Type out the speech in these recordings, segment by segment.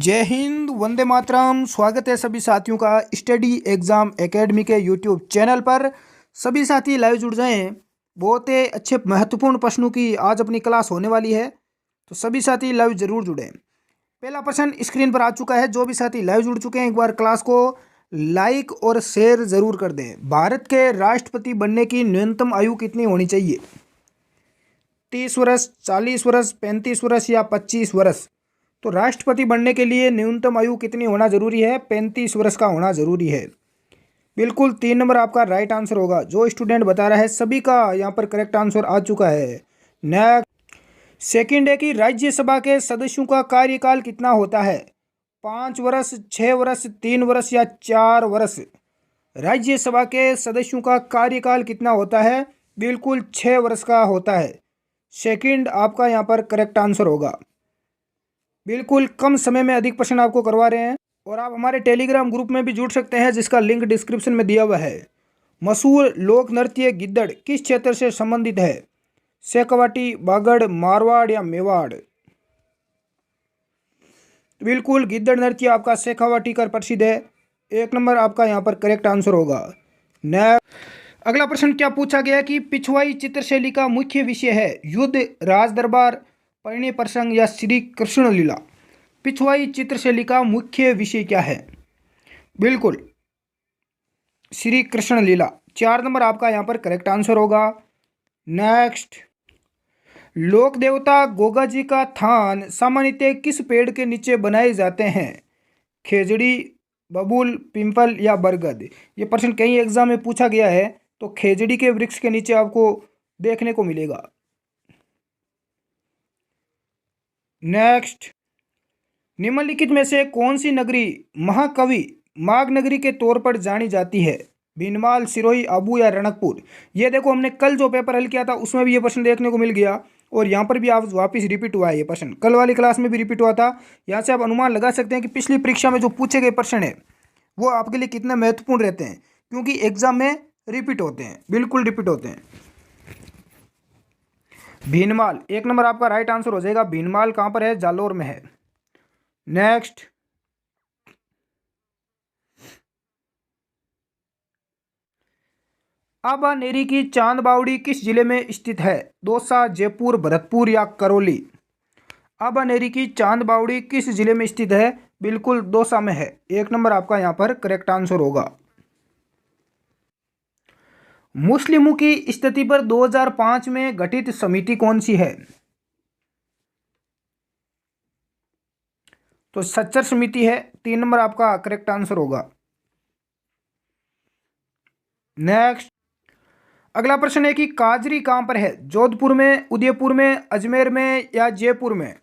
जय हिंद, वंदे मातरम। स्वागत है सभी साथियों का स्टडी एग्ज़ाम एकेडमी के यूट्यूब चैनल पर। सभी साथी लाइव जुड़ जाएं। बहुत ही अच्छे महत्वपूर्ण प्रश्नों की आज अपनी क्लास होने वाली है, तो सभी साथी लाइव जरूर जुड़ें। पहला प्रश्न स्क्रीन पर आ चुका है। जो भी साथी लाइव जुड़ चुके हैं एक बार क्लास को लाइक और शेयर ज़रूर कर दें। भारत के राष्ट्रपति बनने की न्यूनतम आयु कितनी होनी चाहिए? 30 वर्ष, 40 वर्ष, 35 वर्ष या 25 वर्ष? तो राष्ट्रपति बनने के लिए न्यूनतम आयु कितनी होना जरूरी है? 35 वर्ष का होना जरूरी है। बिल्कुल 3 नंबर आपका राइट आंसर होगा। जो स्टूडेंट बता रहा है सभी का यहाँ पर करेक्ट आंसर आ चुका है। नेक्स्ट सेकंड है कि राज्यसभा के सदस्यों का कार्यकाल कितना होता है? 5 वर्ष, 6 वर्ष, 3 वर्ष या 4 वर्ष? राज्यसभा के सदस्यों का कार्यकाल कितना होता है? बिल्कुल 6 वर्ष का होता है। सेकंड आपका यहाँ पर करेक्ट आंसर होगा। बिल्कुल कम समय में अधिक प्रश्न आपको करवा रहे हैं। और आप हमारे टेलीग्राम ग्रुप में भी जुड़ सकते हैं, जिसका लिंक डिस्क्रिप्शन में दिया हुआ है। मशहूर लोक नृत्य गिद्दड़ किस क्षेत्र से संबंधित है? शेखावाटी, बागड़, मारवाड़ या मेवाड़? बिल्कुल गिद्दड़ नृत्य आपका शेखावाटी का प्रसिद्ध है। 1 नंबर आपका यहाँ पर करेक्ट आंसर होगा। नेक्स्ट अगला प्रश्न क्या पूछा गया कि पिछवाई चित्रशैली का मुख्य विषय है? युद्ध, राज दरबार, परिणय प्रसंग या श्री कृष्ण लीला? पिछवाई चित्रशैली का मुख्य विषय क्या है? बिल्कुल श्री कृष्ण लीला। 4 नंबर आपका यहाँ पर करेक्ट आंसर होगा। नेक्स्ट लोक देवता गोगा जी का थान सामान्यतः किस पेड़ के नीचे बनाए जाते हैं? खेजड़ी, बबूल, पिंपल या बरगद? ये प्रश्न कई एग्जाम में पूछा गया है, तो खेजड़ी के वृक्ष के नीचे आपको देखने को मिलेगा। नेक्स्ट निम्नलिखित में से कौन सी नगरी महाकवि माघ नगरी के तौर पर जानी जाती है? भीनमाल, सिरोही, आबू या रणकपुर? ये देखो हमने कल जो पेपर हल किया था उसमें भी ये प्रश्न देखने को मिल गया, और यहाँ पर भी आप वापस रिपीट हुआ है। ये प्रश्न कल वाली क्लास में भी रिपीट हुआ था। यहाँ से आप अनुमान लगा सकते हैं कि पिछली परीक्षा में जो पूछे गए प्रश्न है वो आपके लिए कितने महत्वपूर्ण रहते हैं, क्योंकि एग्जाम में रिपीट होते हैं, बिल्कुल रिपीट होते हैं। भीनमाल 1 नंबर आपका राइट आंसर हो जाएगा। भीनमाल कहाँ पर है? जालोर में है। नेक्स्ट आबानेरी की चांद बावड़ी किस जिले में स्थित है? दौसा, जयपुर, भरतपुर या करौली? आबानेरी की चांद बावड़ी किस जिले में स्थित है? बिल्कुल दौसा में है। 1 नंबर आपका यहाँ पर करेक्ट आंसर होगा। मुस्लिमों की स्थिति पर 2005 में गठित समिति कौन सी है? तो सच्चर समिति है। 3 नंबर आपका करेक्ट आंसर होगा। नेक्स्ट अगला प्रश्न है कि काजरी कहाँ पर है? जोधपुर में, उदयपुर में, अजमेर में या जयपुर में?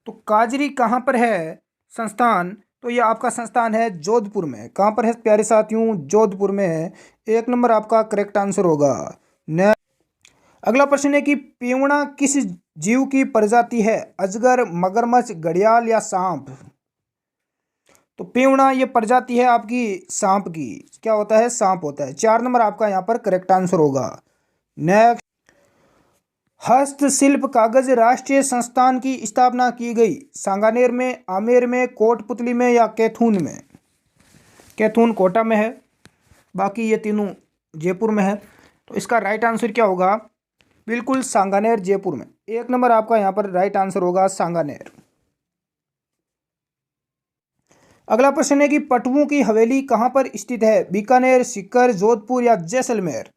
तो काजरी कहाँ पर है संस्थान? तो ये आपका संस्थान है जोधपुर में। कहाँ पर है प्यारे साथियों? जोधपुर में है। 1 नंबर आपका करेक्ट आंसर होगा। नेक्स्ट अगला प्रश्न है कि पेवड़ा किस जीव की प्रजाति है? अजगर, मगरमच्छ, घड़ियाल या सांप? तो पेवड़ा ये प्रजाति है आपकी सांप की। क्या होता है? सांप होता है। 4 नंबर आपका यहाँ पर करेक्ट आंसर होगा। नेक्स्ट हस्तशिल्प कागज राष्ट्रीय संस्थान की स्थापना की गई? सांगानेर में, आमेर में, कोटपुतली में या कैथून में? कैथून कोटा में है, बाकी ये तीनों जयपुर में है। तो इसका राइट आंसर क्या होगा? बिल्कुल सांगानेर, जयपुर में। 1 नंबर आपका यहाँ पर राइट आंसर होगा सांगानेर। अगला प्रश्न है कि पटवों की हवेली कहाँ पर स्थित है? बीकानेर, सीकर, जोधपुर या जैसलमेर?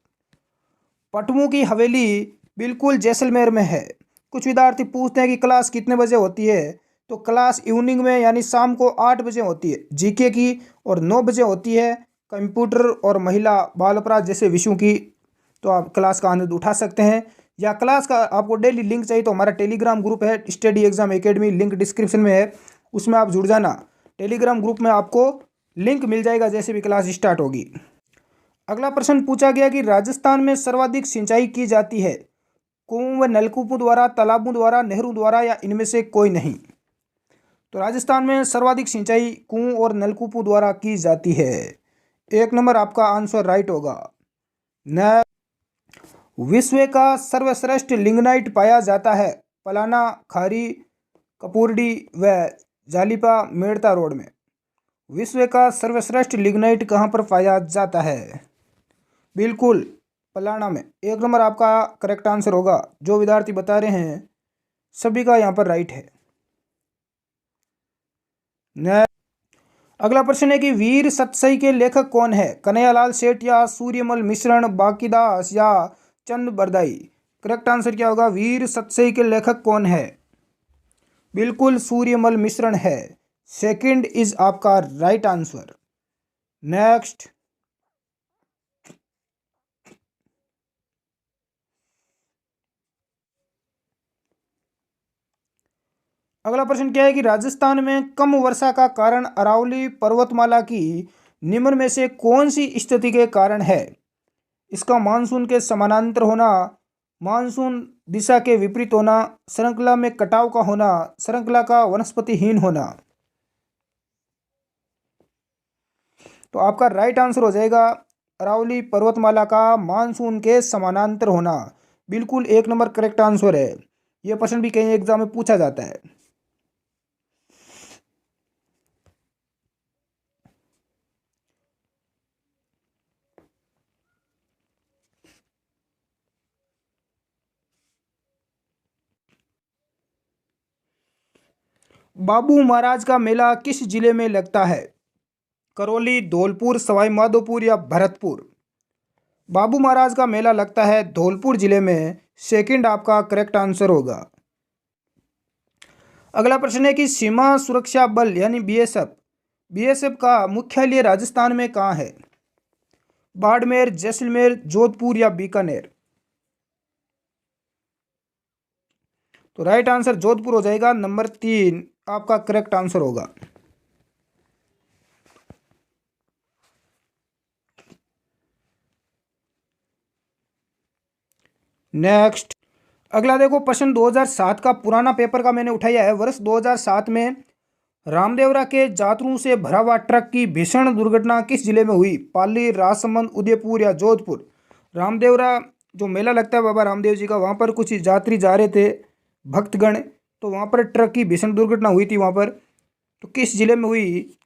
पटवों की हवेली बिल्कुल जैसलमेर में है। कुछ विद्यार्थी पूछते हैं कि क्लास कितने बजे होती है? तो क्लास इवनिंग में यानी शाम को 8 बजे होती है जीके की, और 9 बजे होती है कंप्यूटर और महिला बाल अपराध जैसे विषयों की। तो आप क्लास का आनंद उठा सकते हैं। या क्लास का आपको डेली लिंक चाहिए तो हमारा टेलीग्राम ग्रुप है study exam academy, link description में है, उसमें आप जुड़ जाना। टेलीग्राम ग्रुप में आपको लिंक मिल जाएगा जैसे भी क्लास स्टार्ट होगी। अगला प्रश्न पूछा गया कि राजस्थान में सर्वाधिक सिंचाई की जाती है? कुओं व नलकूपों द्वारा, तालाबों द्वारा, नहरों द्वारा या इनमें से कोई नहीं? तो राजस्थान में सर्वाधिक सिंचाई कुओं और नलकूपों द्वारा की जाती है। 1 नंबर आपका आंसर राइट होगा। न विश्व का सर्वश्रेष्ठ लिग्नाइट पाया जाता है? पलाना, खारी, कपूरडी व जालिपा मेड़ता रोड में। विश्व का सर्वश्रेष्ठ लिग्नाइट कहाँ पर पाया जाता है? बिल्कुल पलाना में। एक नंबर आपका करेक्ट आंसर होगा। जो विद्यार्थी बता रहे हैं सभी का यहाँ पर राइट है। अगला प्रश्न है कि वीर सतसई के लेखक कौन है? कन्हैयालाल सेठ या सूर्यमल मिश्रण, बांकीदास या चंद बरदाई? करेक्ट आंसर क्या होगा? वीर सतसई के लेखक कौन है? बिल्कुल सूर्यमल मिश्रण है। सेकंड इज आपका राइट आंसर। नेक्स्ट, अगला प्रश्न क्या है कि राजस्थान में कम वर्षा का कारण अरावली पर्वतमाला की निम्न में से कौन सी स्थिति के कारण है? इसका मानसून के समानांतर होना, मानसून दिशा के विपरीत होना, श्रृंखला में कटाव का होना, श्रृंखला का वनस्पतिहीन होना। तो आपका राइट आंसर हो जाएगा अरावली पर्वतमाला का मानसून के समानांतर होना। बिल्कुल एक नंबर करेक्ट आंसर है। यह प्रश्न भी कई एग्जाम में पूछा जाता है। बाबू महाराज का मेला किस जिले में लगता है? करौली, धौलपुर, सवाई माधोपुर या भरतपुर? बाबू महाराज का मेला लगता है धौलपुर जिले में। सेकंड आपका करेक्ट आंसर होगा। अगला प्रश्न है कि सीमा सुरक्षा बल यानी बीएसएफ का मुख्यालय राजस्थान में कहाँ है? बाड़मेर, जैसलमेर, जोधपुर या बीकानेर? तो राइट आंसर जोधपुर हो जाएगा। नंबर 3 आपका करेक्ट आंसर होगा। नेक्स्ट, अगला देखो प्रश्न 2007 का पुराना पेपर का मैंने उठाया है। वर्ष 2007 में रामदेवरा के जातरों से भरा हुआ ट्रक की भीषण दुर्घटना किस जिले में हुई? पाली, राजसमंद, उदयपुर या जोधपुर? रामदेवरा जो मेला लगता है बाबा रामदेव जी का, वहाँ पर कुछ यात्री जा रहे थे भक्तगण, तो वहाँ पर ट्रक की भीषण दुर्घटना हुई थी वहाँ पर। तो किस जिले में हुई?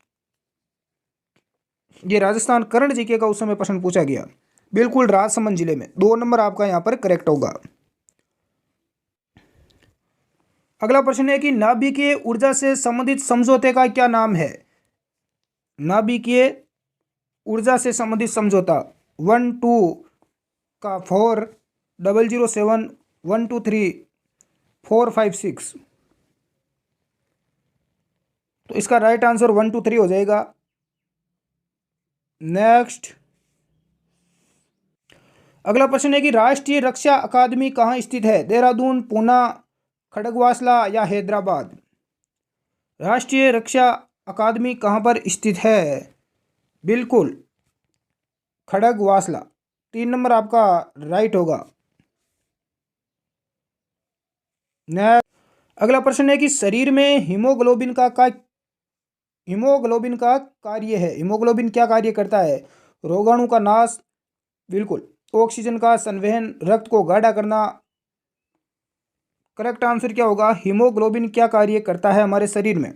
ये राजस्थान करंट जीके का उस समय प्रश्न पूछा गया। बिल्कुल राजसमंद जिले में। 2 नंबर आपका यहाँ पर करेक्ट होगा। अगला प्रश्न है कि नाभिकीय ऊर्जा से संबंधित समझौते का क्या नाम है? नाभिकीय ऊर्जा से संबंधित समझौता 1-2 का 4, 007, 1-2-3, 4-5-6। तो इसका राइट आंसर 1-2-3 हो जाएगा। नेक्स्ट, अगला प्रश्न है कि राष्ट्रीय रक्षा अकादमी कहाँ स्थित है? देहरादून, पूना, खड़गवासला या हैदराबाद? राष्ट्रीय रक्षा अकादमी कहाँ पर स्थित है? बिल्कुल खड़गवासला। 3 नंबर आपका राइट होगा। नेक्स्ट, अगला प्रश्न है कि शरीर में हीमोग्लोबिन का कार्य है। हीमोग्लोबिन क्या कार्य करता है? रोगाणु का नाश, बिल्कुल ऑक्सीजन का संवहन, रक्त को गाढ़ा करना। करेक्ट आंसर क्या होगा? हीमोग्लोबिन क्या कार्य करता है हमारे शरीर में?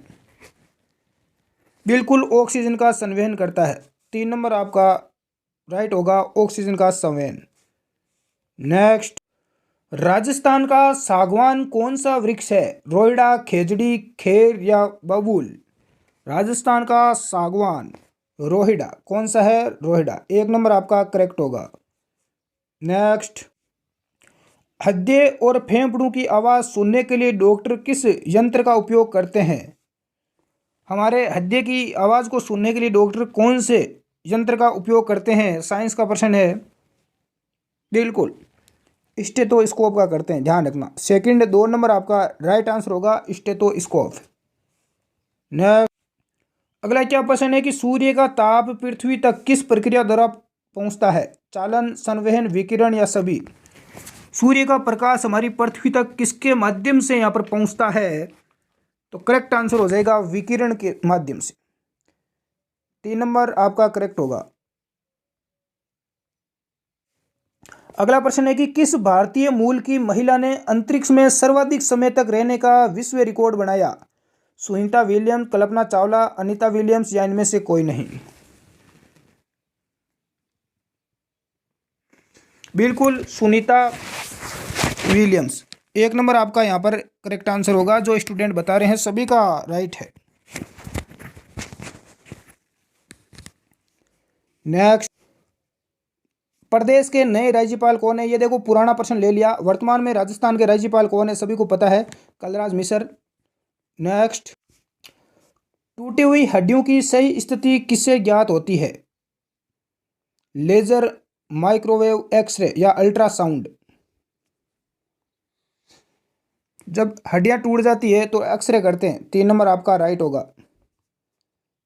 बिल्कुल ऑक्सीजन का संवहन करता है। 3 नंबर आपका राइट होगा, ऑक्सीजन का संवहन। नेक्स्ट, राजस्थान का सागवान कौन सा वृक्ष है? रोहिड़ा, खेजड़ी, खेर या बबूल? राजस्थान का सागवान रोहिड़ा। कौन सा है? रोहिड़ा। 1 नंबर आपका करेक्ट होगा। नेक्स्ट, हृदय और फेफड़ों की आवाज़ सुनने के लिए डॉक्टर किस यंत्र का उपयोग करते हैं? हमारे हृदय की आवाज़ को सुनने के लिए डॉक्टर कौन से यंत्र का उपयोग करते हैं? साइंस का प्रश्न है। बिल्कुल स्टेथोस्कोप का करते हैं, ध्यान रखना। सेकंड 2 नंबर आपका राइट आंसर होगा, स्टेथोस्कोप। नेक्स्ट, अगला क्या प्रश्न है कि सूर्य का ताप पृथ्वी तक किस प्रक्रिया द्वारा पहुंचता है? चालन, संवहन, विकिरण या सभी? सूर्य का प्रकाश हमारी पृथ्वी तक किसके माध्यम से यहाँ पर पहुंचता है? तो करेक्ट आंसर हो जाएगा विकिरण के माध्यम से। 3 नंबर आपका करेक्ट होगा। अगला प्रश्न है कि किस भारतीय मूल की महिला ने अंतरिक्ष में सर्वाधिक समय तक रहने का विश्व रिकॉर्ड बनाया? सुनीता विलियम्स, कल्पना चावला, अनीता विलियम्स या इनमें से कोई नहीं? बिल्कुल सुनीता विलियम्स। एक नंबर आपका यहाँ पर करेक्ट आंसर होगा। जो स्टूडेंट बता रहे हैं सभी का राइट है। नेक्स्ट, प्रदेश के नए राज्यपाल कौन है? ये देखो पुराना प्रश्न ले लिया। वर्तमान में राजस्थान के राज्यपाल कौन है? सभी को पता है, कलराज मिश्र। नेक्स्ट, टूटी हुई हड्डियों की सही स्थिति किससे ज्ञात होती है? लेजर, माइक्रोवेव, एक्सरे या अल्ट्रासाउंड? जब हड्डियां टूट जाती है तो एक्सरे करते हैं। 3 नंबर आपका राइट होगा।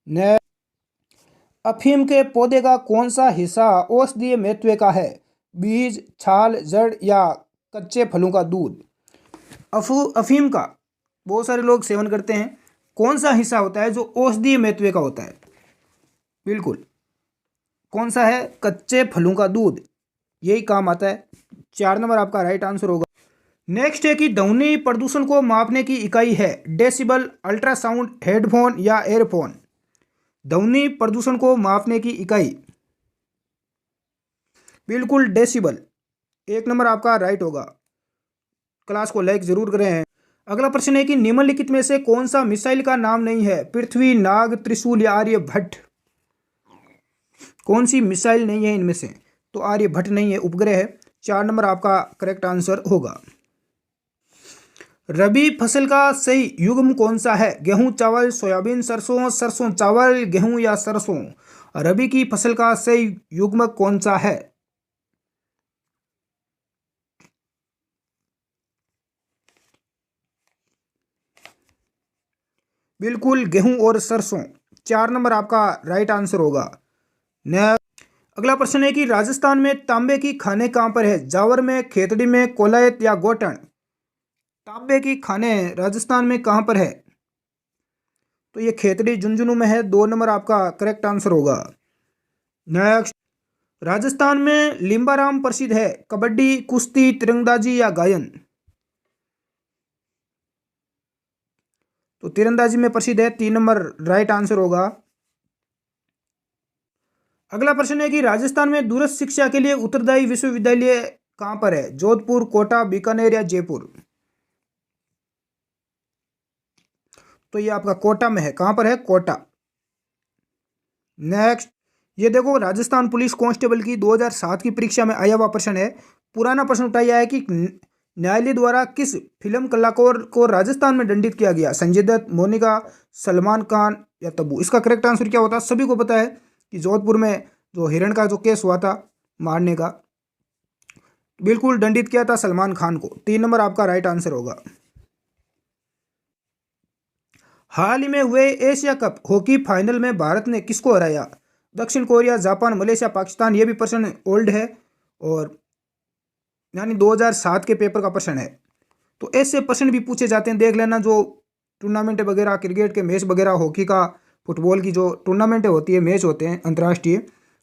नेक्स्ट, अफीम के पौधे का कौन सा हिस्सा औषधीय महत्व का है? बीज, छाल, जड़ या कच्चे फलों का दूध? अफीम का बहुत सारे लोग सेवन करते हैं। कौन सा हिस्सा होता है जो औषधीय महत्व का होता है? बिल्कुल, कौन सा है? कच्चे फलों का दूध, यही काम आता है। 4 नंबर आपका राइट आंसर होगा। नेक्स्ट है कि ध्वनि प्रदूषण को मापने की इकाई है डेसिबल, अल्ट्रासाउंड, हेडफोन या एयरफोन? ध्वनि प्रदूषण को मापने की इकाई बिल्कुल डेसिबल। 1 नंबर आपका राइट होगा। क्लास को लाइक जरूर करें। अगला प्रश्न है कि निम्नलिखित में से कौन सा मिसाइल का नाम नहीं है? पृथ्वी, नाग, त्रिशूल या आर्यभट्ट? कौन सी मिसाइल नहीं है इनमें से? तो आर्यभट्ट नहीं है, उपग्रह है। 4 नंबर आपका करेक्ट आंसर होगा। रबी फसल का सही युग्म कौन सा है? गेहूं, चावल, सोयाबीन, सरसों, सरसों, चावल, गेहूं या सरसों? रबी की फसल का सही युग्म कौन सा है? बिल्कुल गेहूं और सरसों। 4 नंबर आपका राइट आंसर होगा। नेक्स्ट, अगला प्रश्न है कि राजस्थान में तांबे की खानें कहां पर है? जावर में, खेतड़ी में, कोलायत या गोटन? तांबे की खानें राजस्थान में कहां पर है? तो ये खेतड़ी, झुंझुनू में है। 2 नंबर आपका करेक्ट आंसर होगा। नेक्स्ट, राजस्थान में लिम्बाराम प्रसिद्ध है? कबड्डी, कुश्ती, तीरंदाजी या गायन? तो तीरंदाजी में प्रसिद्ध है। 3 नंबर राइट आंसर होगा। अगला प्रश्न है कि राजस्थान में दूरस्थ शिक्षा के लिए उत्तरदायी विश्वविद्यालय कहां पर है? जोधपुर, कोटा, बीकानेर या जयपुर? तो ये आपका कोटा में है। कहां पर है? कोटा। नेक्स्ट, ये देखो राजस्थान पुलिस कांस्टेबल की 2007 की परीक्षा में आया हुआ प्रश्न है। पुराना प्रश्न उठाया है कि न्यायालय द्वारा किस फिल्म कलाकार को राजस्थान में दंडित किया गया? संजय दत्त, मोनिका, सलमान खान या तब्बू? इसका करेक्ट आंसर क्या होता है? सभी को पता है कि जोधपुर में जो हिरण का जो केस हुआ था मारने का, बिल्कुल दंडित किया था सलमान खान को। 3 नंबर आपका राइट आंसर होगा। हाल ही में हुए एशिया कप हॉकी फाइनल में भारत ने किसको हराया? दक्षिण कोरिया, जापान, मलेशिया, पाकिस्तान? ये भी प्रश्न ओल्ड है और यानी 2007 के पेपर का प्रश्न है। तो ऐसे प्रश्न भी पूछे जाते हैं, देख लेना। जो टूर्नामेंट वगैरह, क्रिकेट के मैच वगैरह, हॉकी का, फुटबॉल की जो टूर्नामेंट होती है, मैच होते हैं अंतर्राष्ट्रीय,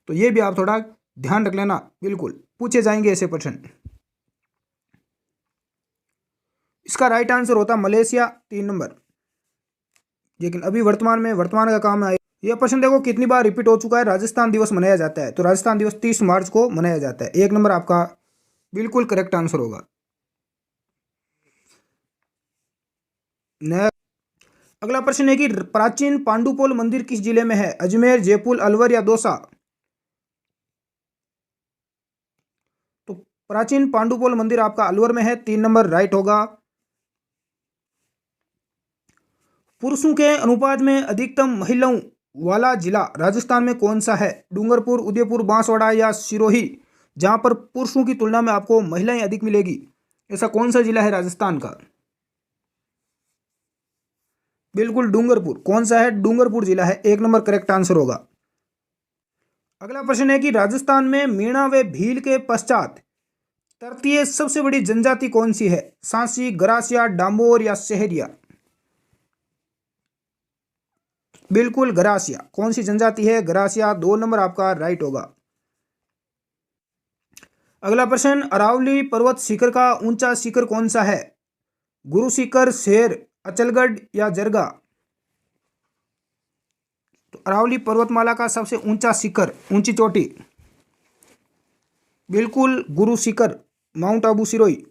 तो ये भी आप थोड़ा ध्यान रख लेना। बिल्कुल पूछे जाएंगे ऐसे प्रश्न। इसका राइट आंसर होता मलेशिया। 3 नंबर। लेकिन अभी वर्तमान का काम है। यह प्रश्न देखो कितनी बार रिपीट हो चुका है। राजस्थान दिवस मनाया जाता है, तो राजस्थान दिवस 30 मार्च को मनाया जाता है। 1 नंबर आपका बिल्कुल करेक्ट आंसर होगा। नेक्स्ट, अगला प्रश्न है कि प्राचीन पांडुपोल मंदिर किस जिले में है? अजमेर, जयपुर, अलवर या दौसा? तो प्राचीन पांडुपोल मंदिर आपका अलवर में है। 3 नंबर राइट होगा। पुरुषों के अनुपात में अधिकतम महिलाओं वाला जिला राजस्थान में कौन सा है? डूंगरपुर, उदयपुर, बांसवाड़ा या सिरोही? जहां पर पुरुषों की तुलना में आपको महिलाएं अधिक मिलेगी, ऐसा कौन सा जिला है राजस्थान का? बिल्कुल डूंगरपुर। कौन सा है? डूंगरपुर जिला है। 1 नंबर करेक्ट आंसर होगा। अगला प्रश्न है कि राजस्थान में मीणा व भील के पश्चात तृतीय सबसे बड़ी जनजाति कौन सी है? सांसी, गरासिया, डांबोर या सहरिया? बिल्कुल गरासिया। कौन सी जनजाति है? गरासिया। 2 नंबर आपका राइट होगा। अगला प्रश्न, अरावली पर्वत शिखर का ऊंचा शिखर कौन सा है? गुरु शिखर, शेर, अचलगढ़ या जरगा? अरावली पर्वतमाला का सबसे ऊंचा शिखर, ऊंची चोटी? बिल्कुल गुरु शिखर, माउंट आबू सिरोही।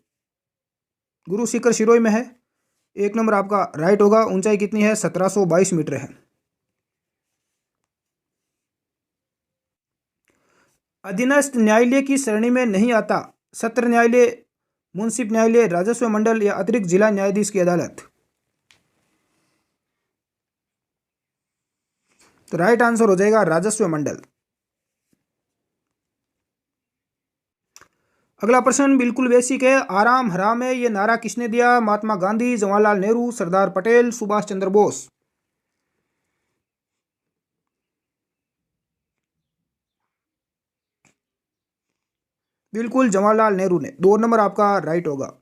गुरु शिखर सिरोही में है। एक नंबर आपका राइट होगा। ऊंचाई कितनी है? 1722 मीटर है। अधीनस्थ न्यायालय की श्रेणी में नहीं आता सत्र न्यायालय, मुंसिफ न्यायालय, राजस्व मंडल या अतिरिक्त जिला न्यायाधीश की अदालत? तो राइट आंसर हो जाएगा राजस्व मंडल। अगला प्रश्न बिल्कुल बेसिक है। आराम हराम है, ये नारा किसने दिया? महात्मा गांधी, जवाहरलाल नेहरू, सरदार पटेल, सुभाष चंद्र बोस? बिल्कुल जवाहरलाल नेहरू ने। 2 नंबर आपका राइट होगा।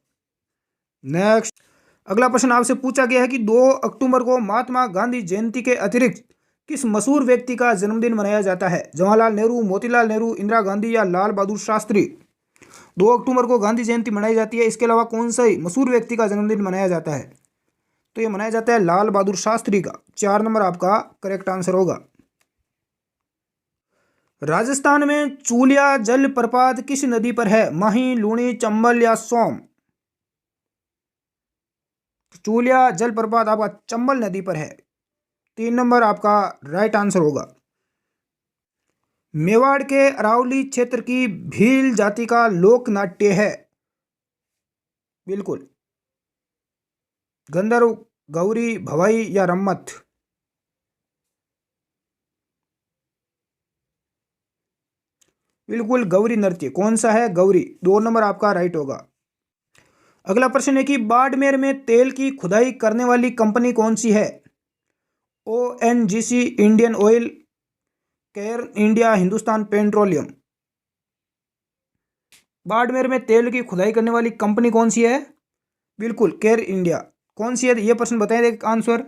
नेक्स्ट, अगला प्रश्न आपसे पूछा गया है कि 2 अक्टूबर को महात्मा गांधी जयंती के अतिरिक्त किस मशहूर व्यक्ति का जन्मदिन मनाया जाता है? जवाहरलाल नेहरू, मोतीलाल नेहरू, इंदिरा गांधी या लाल बहादुर शास्त्री? 2 अक्टूबर को गांधी जयंती मनाई जाती है। इसके अलावा कौन सा मशहूर व्यक्ति का जन्मदिन मनाया जाता है? तो ये मनाया जाता है लाल बहादुर शास्त्री का। 4 नंबर आपका करेक्ट आंसर होगा। राजस्थान में चूलिया जल प्रपात किस नदी पर है? माही, लूणी, चंबल या सोम? चूलिया जल प्रपात आपका चंबल नदी पर है। 3 नंबर आपका राइट आंसर होगा। मेवाड़ के अरावली क्षेत्र की भील जाति का लोक नाट्य है? बिल्कुल गंधर्व, गौरी, भवाई या रम्मत? बिल्कुल गौरी नृत्य। कौन सा है? गौरी। 2 नंबर आपका राइट होगा। अगला प्रश्न है कि बाड़मेर में तेल की खुदाई करने वाली कंपनी कौन सी है? ONGC, Indian oil, care India, Hindustan petroleum? Barmer में तेल की खुदाई करने वाली कंपनी कौन सी है? बिल्कुल केयर इंडिया। कौन सी है? ये प्रश्न बताएं एक आंसर।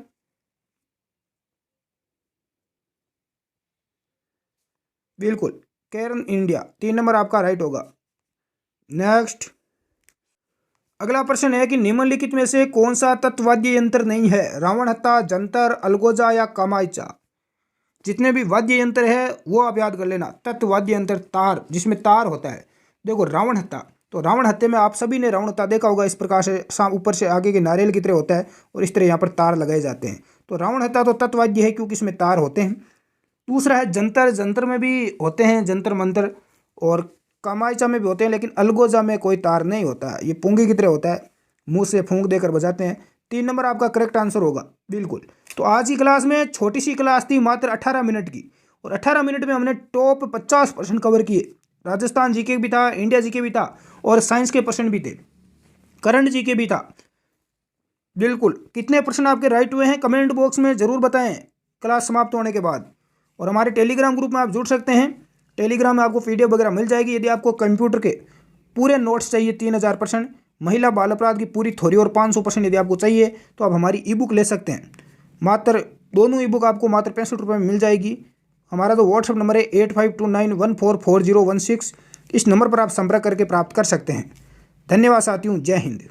बिल्कुल केयर इंडिया। 3 नंबर आपका राइट होगा। नेक्स्ट, अगला प्रश्न है कि निम्नलिखित में से कौन सा तत्वाद्य यंत्र नहीं है? रावण हत्था, जंतर, अलगोजा या कामायचा? जितने भी वाद्य यंत्र है वो आप याद कर लेना। तत्वाद्य यंत्र, तार, जिसमें तार होता है। देखो रावण हत्था, तो रावण हत्थे में आप सभी ने रावण हत्था देखा होगा। इस प्रकार से ऊपर से आगे के नारियल की तरह होता है और इस तरह यहाँ पर तार लगाए जाते हैं। तो रावण हत्था तो तत्वाद्य है क्योंकि इसमें तार होते हैं। दूसरा है जंतर, जंतर में भी होते हैं जंतर मंतर, और कामायचा में भी होते हैं, लेकिन अलगोजा में कोई तार नहीं होता है। ये पुंगी की तरह होता है, मुंह से फूंक देकर बजाते हैं। 3 नंबर आपका करेक्ट आंसर होगा। बिल्कुल। तो आज की क्लास में छोटी सी क्लास थी, मात्र 18 मिनट की, और 18 मिनट में हमने टॉप 50 प्रश्न कवर किए। राजस्थान जीके भी था, इंडिया जीके भी था, और साइंस के प्रश्न भी थे, करंट जीके भी था। बिल्कुल। कितने प्रश्न आपके राइट हुए हैं कमेंट बॉक्स में ज़रूर बताएं क्लास समाप्त होने के बाद। और हमारे टेलीग्राम ग्रुप में आप जुड़ सकते हैं। टेलीग्राम में आपको PDF वगैरह मिल जाएगी। यदि आपको कंप्यूटर के पूरे नोट्स चाहिए 3000 प्रश्न, महिला बाल अपराध की पूरी थ्योरी और 500 प्रश्न यदि आपको चाहिए तो आप हमारी ईबुक ले सकते हैं। मात्र दोनों ईबुक आपको मात्र 65 रुपये में मिल जाएगी। हमारा जो व्हाट्सअप नंबर है 8529144016, इस नंबर पर आप संपर्क करके प्राप्त कर सकते हैं। धन्यवाद साथियों, जय हिंद।